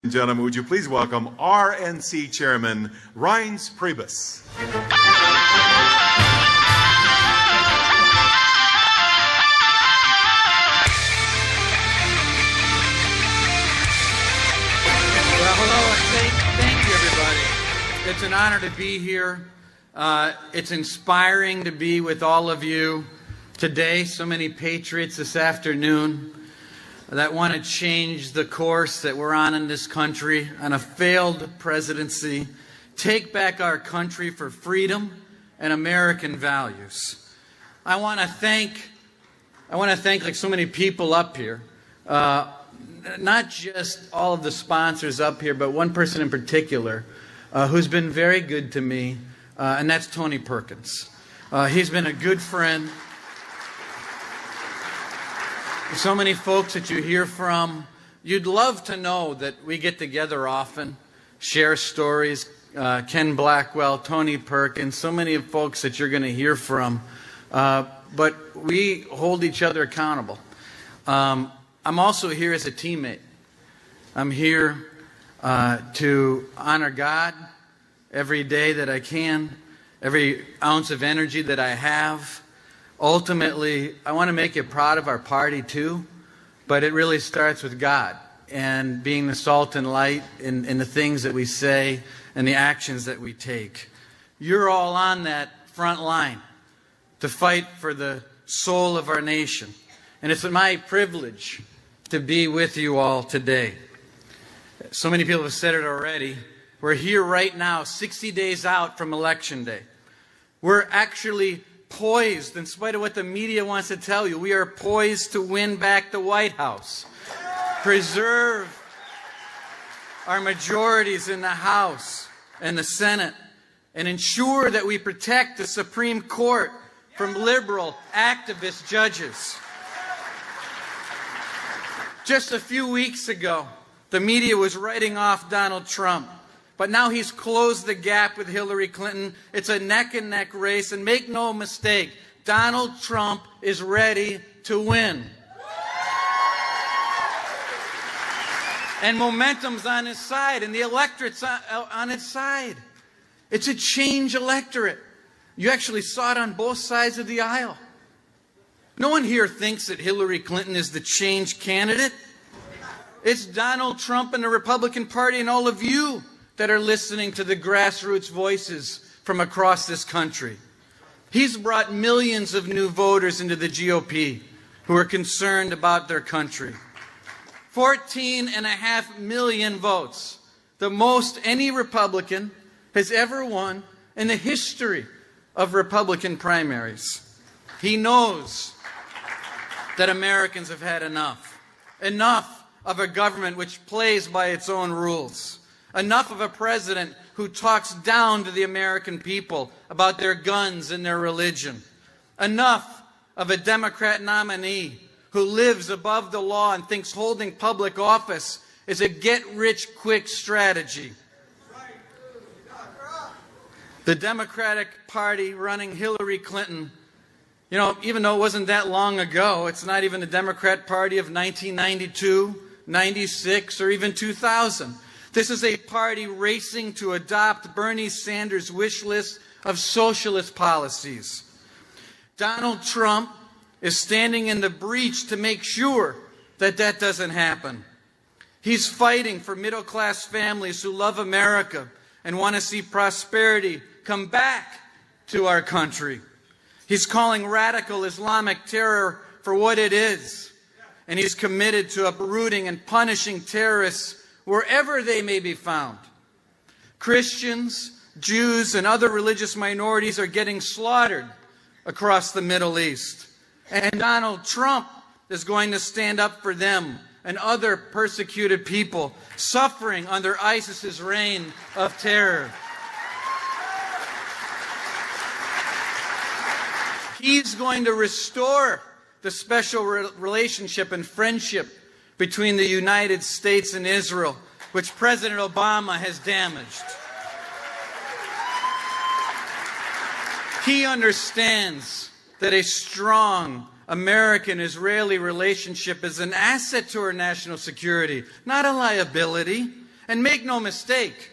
Gentlemen, would you please welcome RNC Chairman Reince Priebus. Well, hello, and thank you, everybody. It's an honor to be here. It's inspiring to be with all of you today. So many patriots this afternoon that want to change the course that we're on in this country, on a failed presidency, take back our country for freedom and American values. I want to thank like so many people up here, not just all of the sponsors up here, but one person in particular who's been very good to me, and that's Tony Perkins. He's been a good friend. So many folks that you hear from. You'd love to know that we get together often, share stories. Ken Blackwell, Tony Perkins, so many of folks that you're going to hear from. But we hold each other accountable. I'm also here as a teammate. I'm here to honor God every day that I can, every ounce of energy that I have. Ultimately, I want to make you proud of our party too, but it really starts with God and being the salt and light in the things that we say and the actions that we take. You're all on that front line to fight for the soul of our nation. And it's my privilege to be with you all today. So many people have said it already. We're here right now, 60 days out from Election Day. We're actually poised, in spite of what the media wants to tell you, we are poised to win back the White House, preserve our majorities in the House and the Senate, and ensure that we protect the Supreme Court from liberal activist judges. Just a few weeks ago, the media was writing off Donald Trump. But now he's closed the gap with Hillary Clinton. It's a neck-and-neck race. And make no mistake, Donald Trump is ready to win. And momentum's on his side, and the electorate's on its side. It's a change electorate. You actually saw it on both sides of the aisle. No one here thinks that Hillary Clinton is the change candidate. It's Donald Trump and the Republican Party and all of you that are listening to the grassroots voices from across this country. He's brought millions of new voters into the GOP who are concerned about their country. 14.5 million votes, the most any Republican has ever won in the history of Republican primaries. He knows that Americans have had enough. Enough of a government which plays by its own rules. Enough of a president who talks down to the American people about their guns and their religion. Enough of a Democrat nominee who lives above the law and thinks holding public office is a get-rich-quick strategy. The Democratic Party running Hillary Clinton, you know, even though it wasn't that long ago, it's not even the Democrat Party of 1992, 96, or even 2000. This is a party racing to adopt Bernie Sanders' wish list of socialist policies. Donald Trump is standing in the breach to make sure that that doesn't happen. He's fighting for middle-class families who love America and want to see prosperity come back to our country. He's calling radical Islamic terror for what it is, and he's committed to uprooting and punishing terrorists wherever they may be found. Christians, Jews, and other religious minorities are getting slaughtered across the Middle East. And Donald Trump is going to stand up for them and other persecuted people suffering under ISIS's reign of terror. He's going to restore the special relationship and friendship between the United States and Israel, which President Obama has damaged. He understands that a strong American-Israeli relationship is an asset to our national security, not a liability. And make no mistake,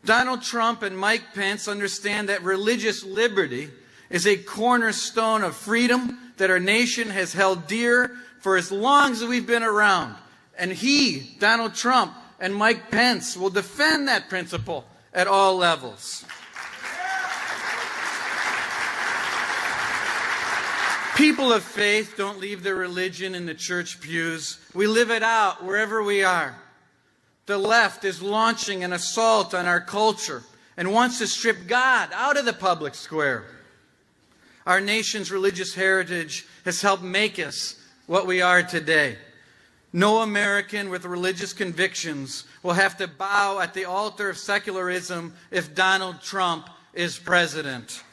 Donald Trump and Mike Pence understand that religious liberty is a cornerstone of freedom that our nation has held dear for as long as we've been around. And he, Donald Trump, and Mike Pence will defend that principle at all levels. People of faith don't leave their religion in the church pews. We live it out wherever we are. The left is launching an assault on our culture and wants to strip God out of the public square. Our nation's religious heritage has helped make us what we are today. No American with religious convictions will have to bow at the altar of secularism if Donald Trump is president.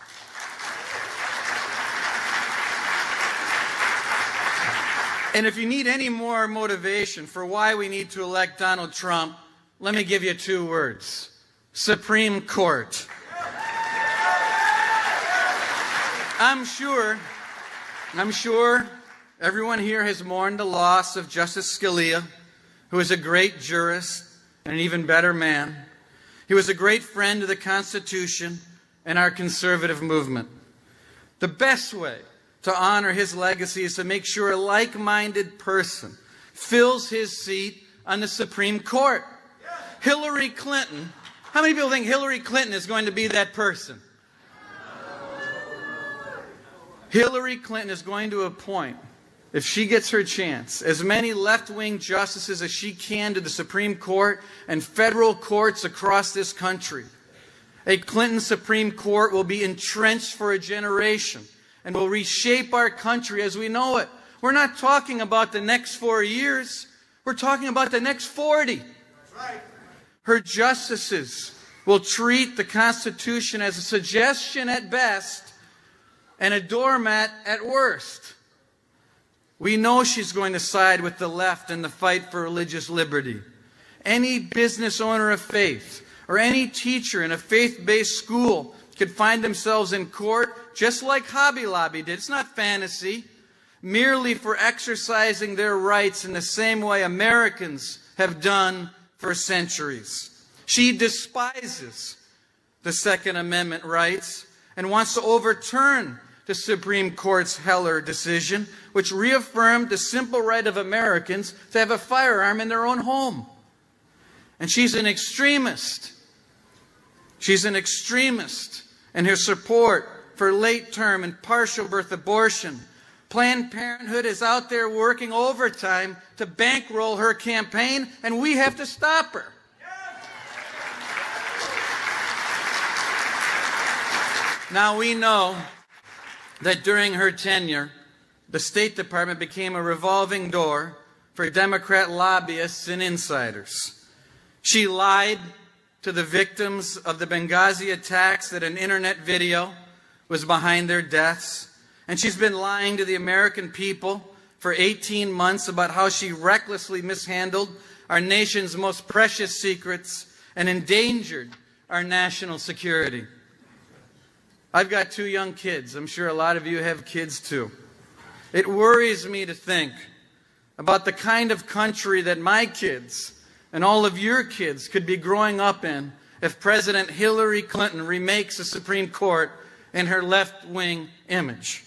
And if you need any more motivation for why we need to elect Donald Trump, let me give you 2 words: Supreme Court. I'm sure everyone here has mourned the loss of Justice Scalia, who was a great jurist and an even better man. He was a great friend to the Constitution and our conservative movement. The best way to honor his legacy is to make sure a like-minded person fills his seat on the Supreme Court. Hillary Clinton, how many people think Hillary Clinton is going to be that person? Hillary Clinton is going to appoint, if she gets her chance, as many left-wing justices as she can to the Supreme Court and federal courts across this country. A Clinton Supreme Court will be entrenched for a generation and will reshape our country as we know it. We're not talking about the next 4 years. We're talking about the next 40. That's right. Her justices will treat the Constitution as a suggestion at best and a doormat at worst. We know she's going to side with the left in the fight for religious liberty. Any business owner of faith or any teacher in a faith-based school could find themselves in court just like Hobby Lobby did. It's not fantasy. Merely for exercising their rights in the same way Americans have done for centuries. She despises the Second Amendment rights and wants to overturn the Supreme Court's Heller decision, which reaffirmed the simple right of Americans to have a firearm in their own home. And she's an extremist. She's an extremist in her support for late-term and partial birth abortion. Planned Parenthood is out there working overtime to bankroll her campaign, and we have to stop her. Now, we know that during her tenure, the State Department became a revolving door for Democrat lobbyists and insiders. She lied to the victims of the Benghazi attacks that an internet video was behind their deaths. And she's been lying to the American people for 18 months about how she recklessly mishandled our nation's most precious secrets and endangered our national security. I've got 2 young kids. I'm sure a lot of you have kids too. It worries me to think about the kind of country that my kids and all of your kids could be growing up in if President Hillary Clinton remakes the Supreme Court in her left-wing image.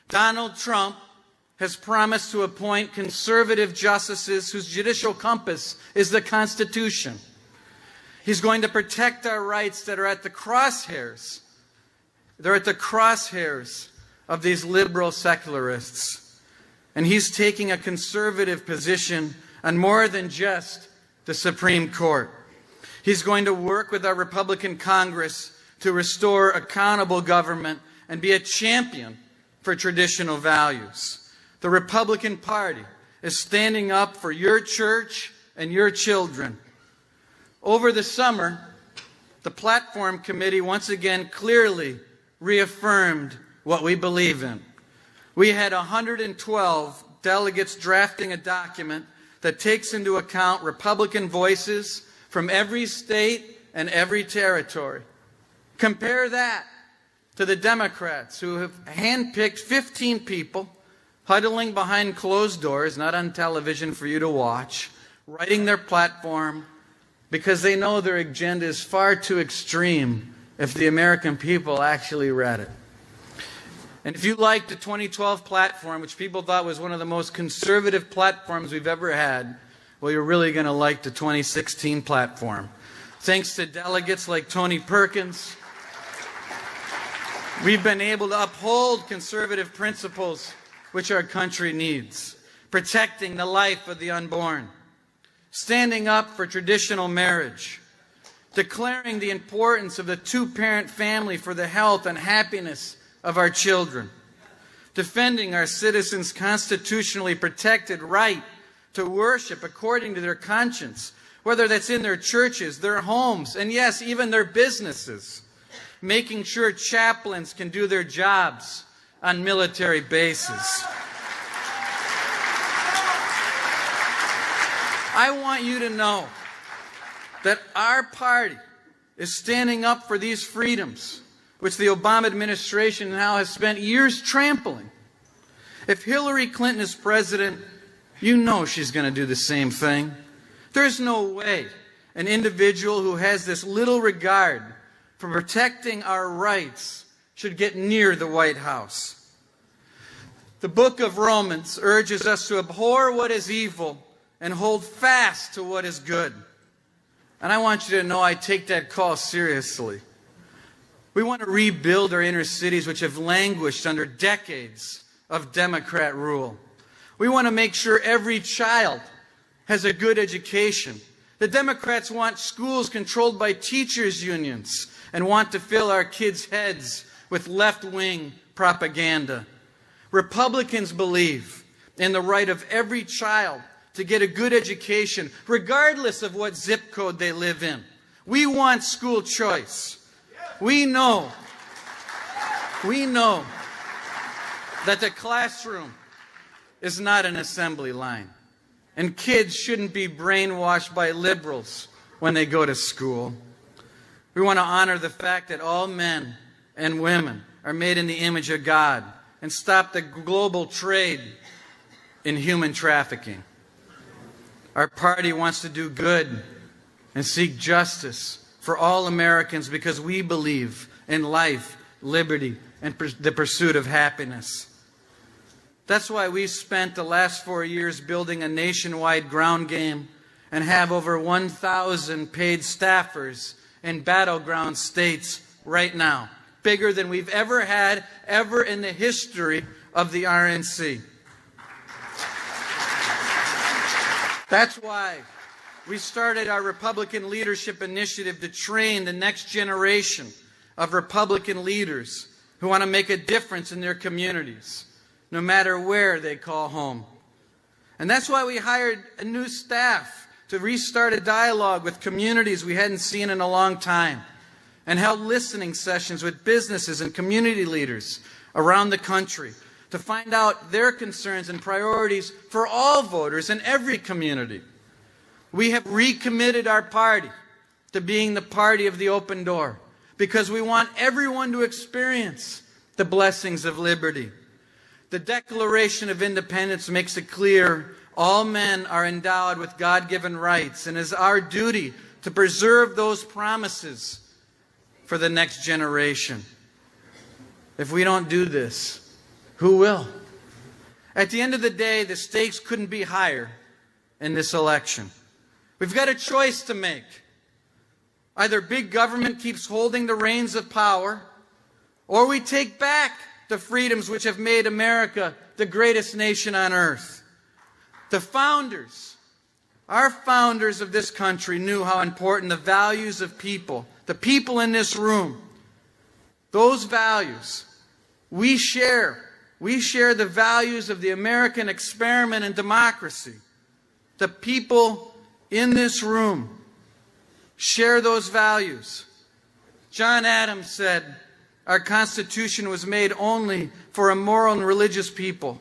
Donald Trump has promised to appoint conservative justices whose judicial compass is the Constitution. He's going to protect our rights that are at the crosshairs. They're at the crosshairs of these liberal secularists. And he's taking a conservative position on more than just the Supreme Court. He's going to work with our Republican Congress to restore accountable government and be a champion for traditional values. The Republican Party is standing up for your church and your children. Over the summer, the Platform Committee once again clearly reaffirmed what we believe in. We had 112 delegates drafting a document that takes into account Republican voices from every state and every territory. Compare that to the Democrats, who have handpicked 15 people, huddling behind closed doors, not on television for you to watch, writing their platform, because they know their agenda is far too extreme if the American people actually read it. And if you liked the 2012 platform, which people thought was one of the most conservative platforms we've ever had, well, you're really going to like the 2016 platform. Thanks to delegates like Tony Perkins, we've been able to uphold conservative principles which our country needs, protecting the life of the unborn, standing up for traditional marriage, declaring the importance of the two-parent family for the health and happiness of our children, defending our citizens' constitutionally protected right to worship according to their conscience, whether that's in their churches, their homes, and yes, even their businesses, making sure chaplains can do their jobs on military bases. I want you to know that our party is standing up for these freedoms, which the Obama administration now has spent years trampling. If Hillary Clinton is president, you know she's going to do the same thing. There's no way an individual who has this little regard for protecting our rights should get near the White House. The book of Romans urges us to abhor what is evil and hold fast to what is good. And I want you to know I take that call seriously. We want to rebuild our inner cities which have languished under decades of Democrat rule. We want to make sure every child has a good education. The Democrats want schools controlled by teachers' unions and want to fill our kids' heads with left-wing propaganda. Republicans believe in the right of every child to get a good education, regardless of what zip code they live in. We want school choice. We know that the classroom is not an assembly line, and kids shouldn't be brainwashed by liberals when they go to school. We want to honor the fact that all men and women are made in the image of God and stop the global trade in human trafficking. Our party wants to do good and seek justice for all Americans because we believe in life, liberty, and the pursuit of happiness. That's why we spent the last 4 years building a nationwide ground game and have over 1,000 paid staffers in battleground states right now, bigger than we've ever had ever in the history of the RNC. That's why we started our Republican Leadership Initiative to train the next generation of Republican leaders who want to make a difference in their communities, no matter where they call home. And that's why we hired a new staff to restart a dialogue with communities we hadn't seen in a long time, and held listening sessions with businesses and community leaders around the country to find out their concerns and priorities for all voters in every community. We have recommitted our party to being the party of the open door because we want everyone to experience the blessings of liberty. The Declaration of Independence makes it clear all men are endowed with God-given rights, and it is our duty to preserve those promises for the next generation. If we don't do this, who will? At the end of the day, the stakes couldn't be higher in this election. We've got a choice to make. Either big government keeps holding the reins of power, or we take back the freedoms which have made America the greatest nation on earth. The founders, our founders of this country, knew how important the values of people, the people in this room, those values, we share. We share the values of the American experiment in democracy. The people in this room share those values. John Adams said, our Constitution was made only for a moral and religious people.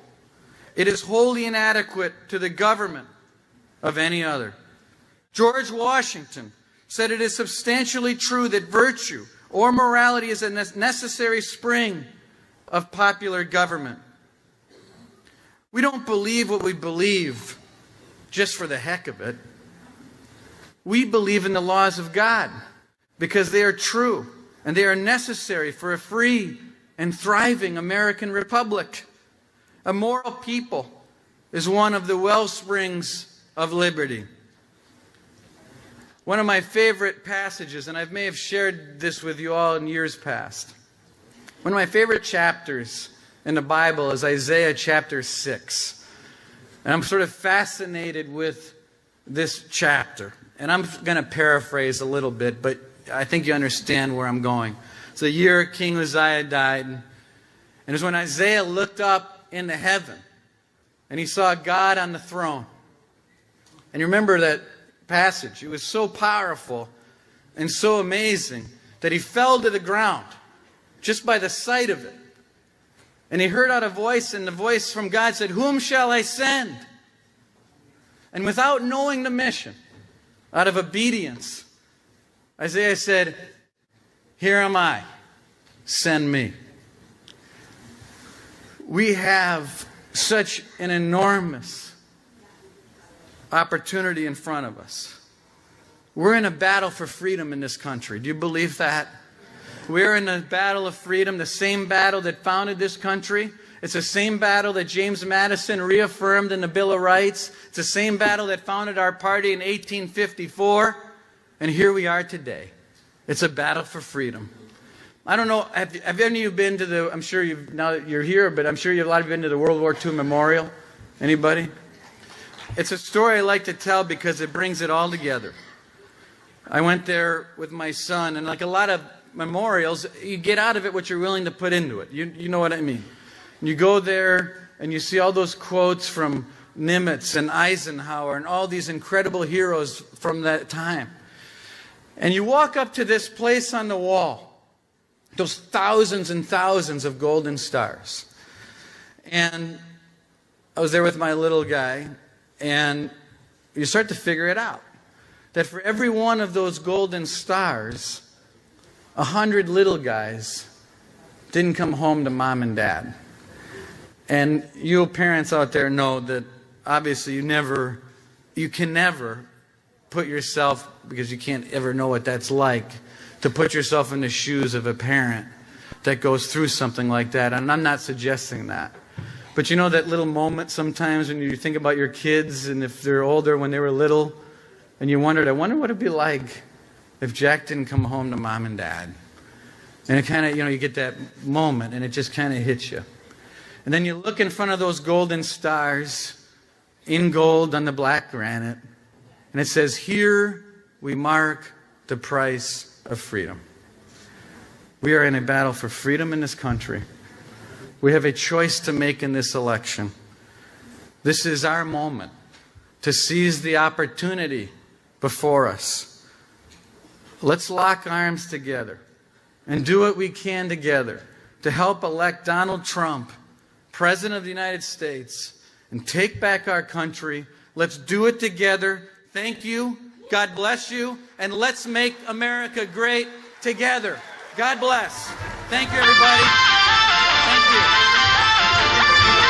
It is wholly inadequate to the government of any other. George Washington said it is substantially true that virtue or morality is a necessary spring of popular government. We don't believe what we believe just for the heck of it. We believe in the laws of God because they are true and they are necessary for a free and thriving American republic. A moral people is one of the well springs of liberty. One of my favorite passages, and I may have shared this with you all in years past, one of my favorite chapters in the Bible is Isaiah chapter 6. And I'm sort of fascinated with this chapter. And I'm going to paraphrase a little bit, but I think you understand where I'm going. It's the year King Uzziah died. And it was when Isaiah looked up into heaven and he saw God on the throne. And you remember that passage. It was so powerful and so amazing that he fell to the ground just by the sight of it. And he heard out a voice, and the voice from God said, "Whom shall I send?" And without knowing the mission, out of obedience, Isaiah said, "Here am I, send me." We have such an enormous opportunity in front of us. We're in a battle for freedom in this country. Do you believe that? We're in a battle of freedom, the same battle that founded this country. It's the same battle that James Madison reaffirmed in the Bill of Rights. It's the same battle that founded our party in 1854. And here we are today. It's a battle for freedom. I don't know, have any of you been to the, I'm sure you've, now that you're here, but I'm sure a lot of you have been to the World War II Memorial? Anybody? It's a story I like to tell because it brings it all together. I went there with my son, and like a lot of memorials, you get out of it what you're willing to put into it. You know what I mean. You go there and you see all those quotes from Nimitz and Eisenhower and all these incredible heroes from that time. And you walk up to this place on the wall, those thousands and thousands of golden stars. And I was there with my little guy, and you start to figure it out. That for every one of those golden stars, 100 little guys didn't come home to mom and dad. And you parents out there know that obviously you can never put yourself, because you can't ever know what that's like, to put yourself in the shoes of a parent that goes through something like that. And I'm not suggesting that. But you know that little moment sometimes when you think about your kids, and if they're older, when they were little, and you wondered, I wonder what it'd be like if Jack didn't come home to mom and dad. And it kind of, you get that moment, and it just kind of hits you. And then you look in front of those golden stars, in gold on the black granite, and it says, "Here we mark the price of freedom." We are in a battle for freedom in this country. We have a choice to make in this election. This is our moment to seize the opportunity before us. Let's lock arms together and do what we can together to help elect Donald Trump, President of the United States, and take back our country. Let's do it together. Thank you. God bless you. And let's make America great together. God bless. Thank you, everybody. Thank you.